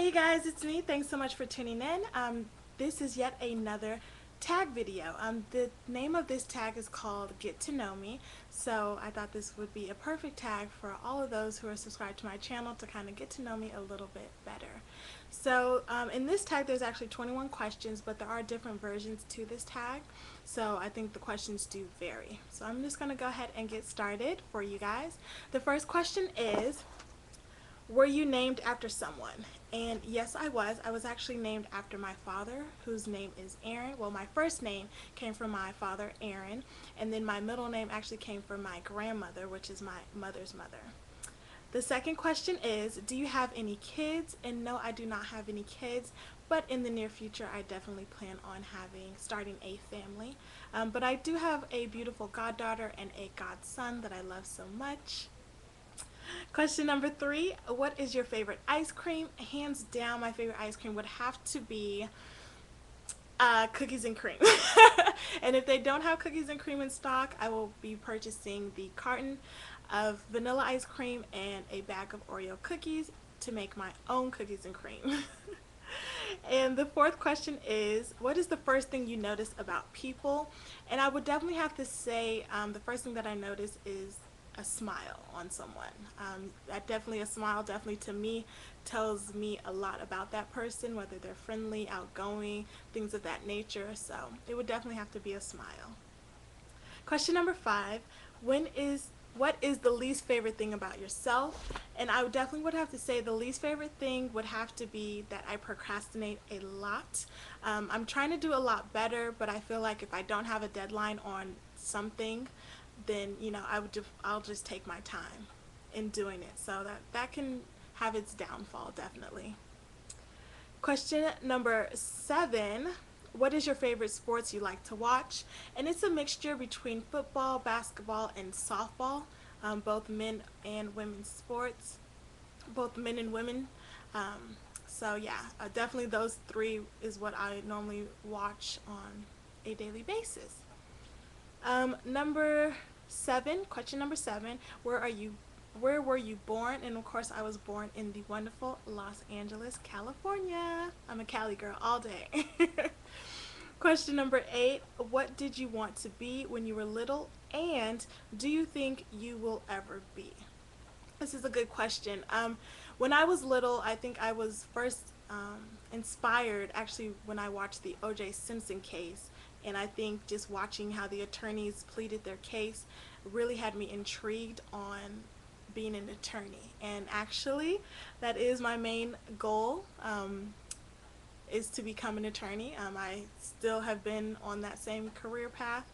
Hey you guys, it's me. Thanks so much for tuning in. This is yet another tag video. The name of this tag is called Get to Know Me, so I thought this would be a perfect tag for all of those who are subscribed to my channel to kind of get to know me a little bit better. So in this tag there's actually 21 questions, but there are different versions to this tag, so I think the questions do vary. So I'm just going to go ahead and get started for you guys. The first question is, were you named after someone? And yes, I was. I was actually named after my father, whose name is Aaron. Well, my first name came from my father, Aaron, and then my middle name actually came from my grandmother, which is my mother's mother. The second question is, do you have any kids? And no, I do not have any kids, but in the near future, I definitely plan on starting a family. But I do have a beautiful goddaughter and a godson that I love so much. Question number 3, what is your favorite ice cream? Hands down, my favorite ice cream would have to be cookies and cream. And if they don't have cookies and cream in stock, I will be purchasing the carton of vanilla ice cream and a bag of Oreo cookies to make my own cookies and cream. And the fourth question is, what is the first thing you notice about people? And I would definitely have to say the first thing that I notice is a smile on someone. A smile definitely to me tells me a lot about that person, whether they're friendly, outgoing, things of that nature. So it would definitely have to be a smile. Question number 5, what is the least favorite thing about yourself? And I definitely would have to say the least favorite thing would have to be that I procrastinate a lot. I'm trying to do a lot better, but I feel like if I don't have a deadline on something, then I'll just take my time in doing it. So that can have its downfall, definitely. Question number 7, what is your favorite sports you like to watch? And it's a mixture between football, basketball, and softball, both men and women's sports, both men and women. So yeah, definitely those three is what I normally watch on a daily basis. Question number 7, where were you born? And of course I was born in the wonderful Los Angeles, California. I'm a Cali girl all day. Question number 8, what did you want to be when you were little, and do you think you will ever be? This is a good question. When I was little, I think I was first inspired actually when I watched the O.J. Simpson case, and I think just watching how the attorneys pleaded their case really had me intrigued on being an attorney. And actually, that is my main goal, is to become an attorney. I still have been on that same career path.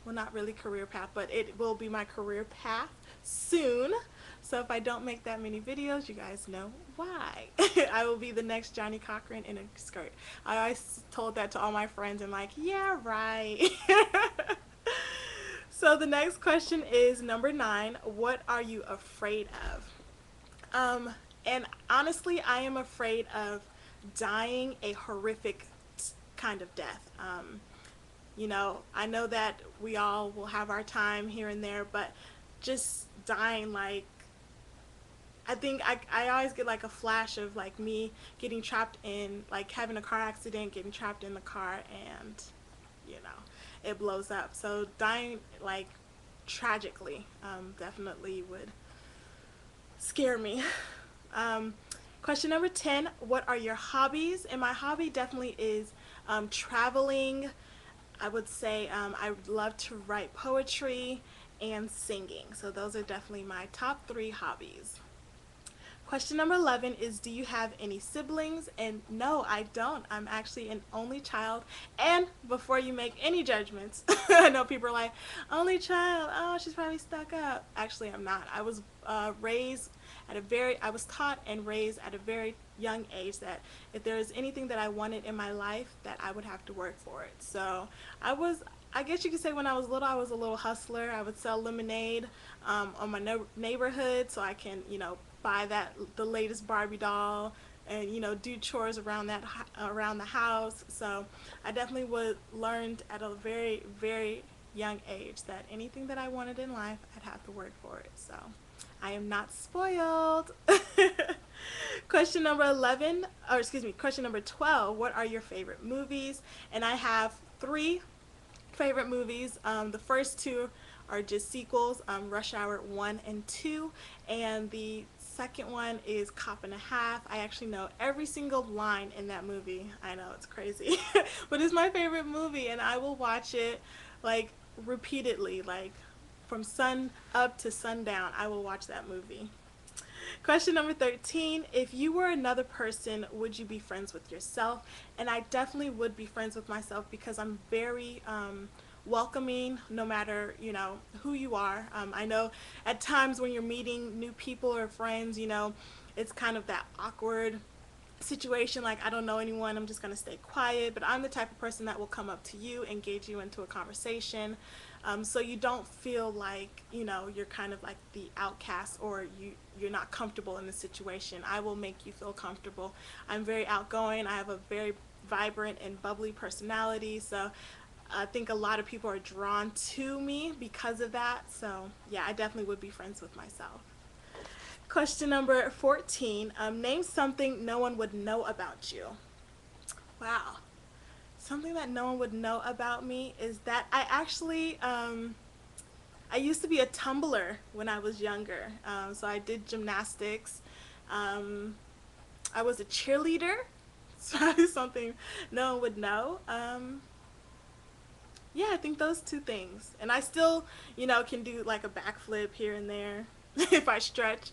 Well, not really career path, but it will be my career path soon. So if I don't make that many videos, you guys know why. I will be the next Johnny Cochran in a skirt. I always told that to all my friends and like, yeah, right. So the next question is number 9, what are you afraid of? And honestly, I am afraid of dying a horrific kind of death. I know that we all will have our time here and there, but just dying like, I think I always get like a flash of like me getting trapped in, like having a car accident, getting trapped in the car, and it blows up. So dying like tragically definitely would scare me. Question number 10, what are your hobbies? And my hobby definitely is traveling. I would say I would love to write poetry and singing. So those are definitely my top 3 hobbies. Question number 11 is, do you have any siblings? And no, I don't. I'm actually an only child. And before you make any judgments, I know people are like, only child, oh, she's probably stuck up. Actually, I'm not. I was I was taught and raised at a very young age that if there is anything that I wanted in my life, that I would have to work for it. So I guess you could say when I was little, I was a little hustler. I would sell lemonade on my neighborhood so I can, buy the latest Barbie doll and do chores around the house. So I definitely learned at a very, very young age that anything that I wanted in life, I'd have to work for it. So I am not spoiled. Question number 11, or excuse me, question number 12, what are your favorite movies? And I have three favorite movies. The first two are just sequels, Rush Hour 1 and 2, and the second one is Cop and a Half. I actually know every single line in that movie. I know, it's crazy, but it's my favorite movie, and I will watch it like repeatedly, like from sun up to sundown. I will watch that movie. Question number 13, if you were another person, would you be friends with yourself? And I definitely would be friends with myself because I'm very welcoming no matter, who you are. I know at times when you're meeting new people or friends, it's kind of that awkward situation, like I don't know anyone, I'm just going to stay quiet, but I'm the type of person that will come up to you, engage you into a conversation, so you don't feel like you're kind of like the outcast, or you're not comfortable in the situation. I will make you feel comfortable. I'm very outgoing. I have a very vibrant and bubbly personality, so I think a lot of people are drawn to me because of that. So yeah, I definitely would be friends with myself. Question number 14. Name something no one would know about you. Wow. Something that no one would know about me is that I actually, I used to be a tumbler when I was younger. So I did gymnastics. I was a cheerleader. So that is something no one would know. Yeah, I think those two things. And I still, can do like a backflip here and there if I stretch.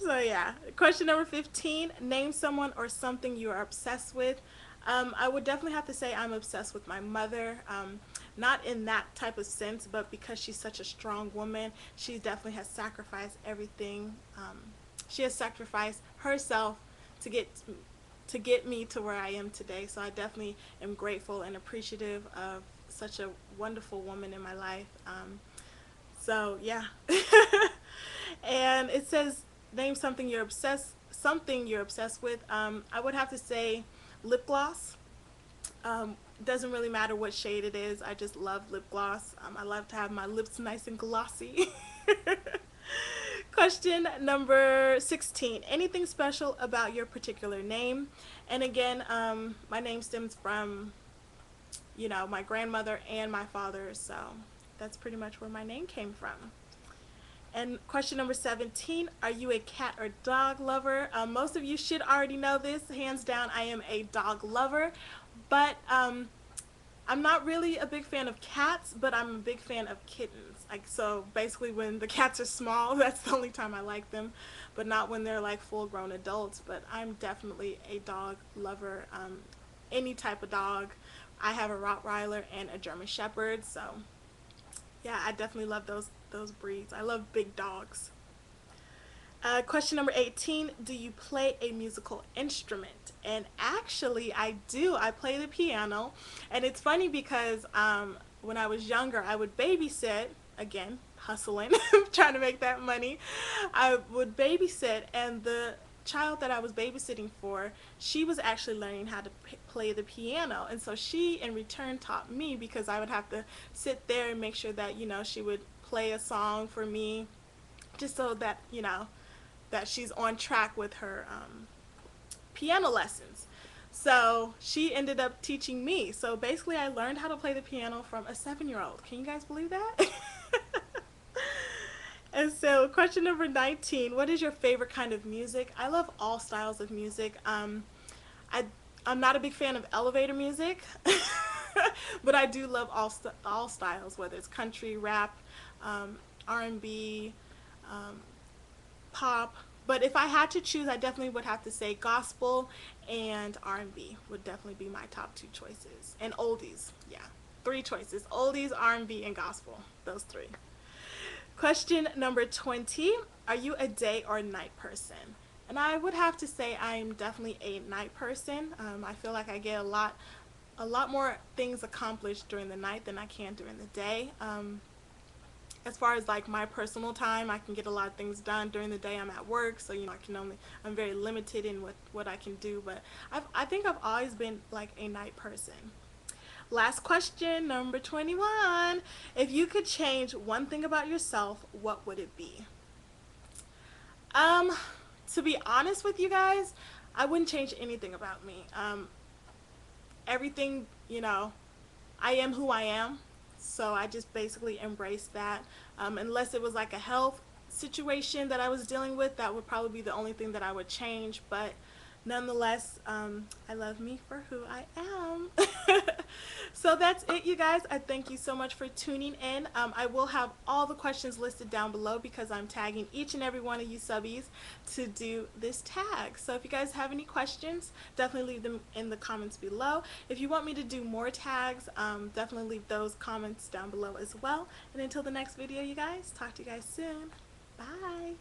So yeah, question number 15, name someone or something you are obsessed with. I would definitely have to say I'm obsessed with my mother. Not in that type of sense, but because she's such a strong woman, she definitely has sacrificed everything. She has sacrificed herself to get me to where I am today. So I definitely am grateful and appreciative of such a wonderful woman in my life. So yeah. And it says name something you're obsessed with. I would have to say lip gloss. Doesn't really matter what shade it is. I just love lip gloss. I love to have my lips nice and glossy. Question number 16. Anything special about your particular name? And again, my name stems from, my grandmother and my father, so that's pretty much where my name came from. And question number 17, are you a cat or dog lover? Most of you should already know this. Hands down, I am a dog lover. But I'm not really a big fan of cats, but I'm a big fan of kittens. Like, so basically when the cats are small, that's the only time I like them, but not when they're like full grown adults. But I'm definitely a dog lover. Any type of dog. I have a Rottweiler and a German Shepherd, so yeah, I definitely love those breeds. I love big dogs. Question number 18, do you play a musical instrument? And actually I do. I play the piano, and it's funny because when I was younger I would babysit, again hustling, trying to make that money. I would babysit, and the child that I was babysitting for, she was actually learning how to play the piano, and so she in return taught me, because I would have to sit there and make sure that she would play a song for me, just so that that she's on track with her piano lessons. So she ended up teaching me. So basically I learned how to play the piano from a 7-year-old. Can you guys believe that? And so question number 19, what is your favorite kind of music? I love all styles of music. I'm not a big fan of elevator music, but I do love all styles, whether it's country, rap, R&B, pop. But if I had to choose, I definitely would have to say gospel and R&B would definitely be my top two choices. And oldies, yeah. 3 choices: oldies, R&B, and gospel. Those 3. Question number 20, are you a day or night person? And I would have to say I'm definitely a night person. I feel like I get a lot more things accomplished during the night than I can during the day. As far as like my personal time, I can get a lot of things done. During the day I'm at work, so I'm very limited in what I can do, but I think I've always been like a night person. Last question, number 21. If you could change one thing about yourself, what would it be? to be honest with you guys, I wouldn't change anything about me. Everything, you know, I am who I am, so I just basically embrace that. Unless it was like a health situation that I was dealing with, that would probably be the only thing that I would change. But nonetheless, I love me for who I am. So that's it, you guys. I thank you so much for tuning in. I will have all the questions listed down below because I'm tagging each and every one of you subbies to do this tag. So if you guys have any questions, definitely leave them in the comments below. If you want me to do more tags, definitely leave those comments down below as well. And until the next video, you guys, talk to you guys soon. Bye.